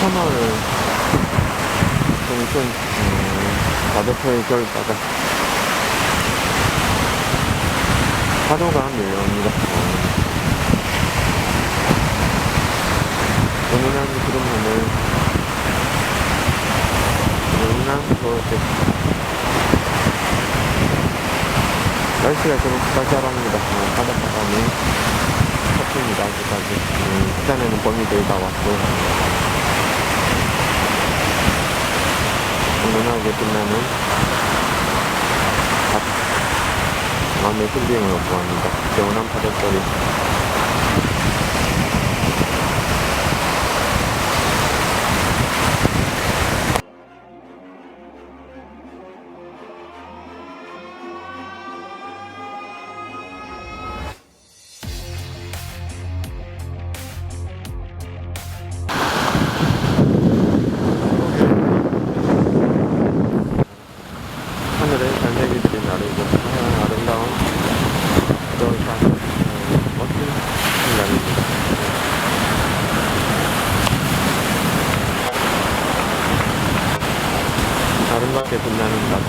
터널 동촌 바다포의 결과가 파도가 밀려옵니다. 은은한 구름하늘, 은은한 서울색. 날씨가 좀 쌀쌀합니다. 바닷바람이 섞입니다. 아직까지. 부산에는 봄이 거의 다 왔고, 은은하게 빛나는 마음의 힐링을 얻고 합니다. 시원한 파도소리. 하늘에 달래기들이 나르고 아름다운 그런 멋진 순간입니다. 아름답게 빛나는 바다.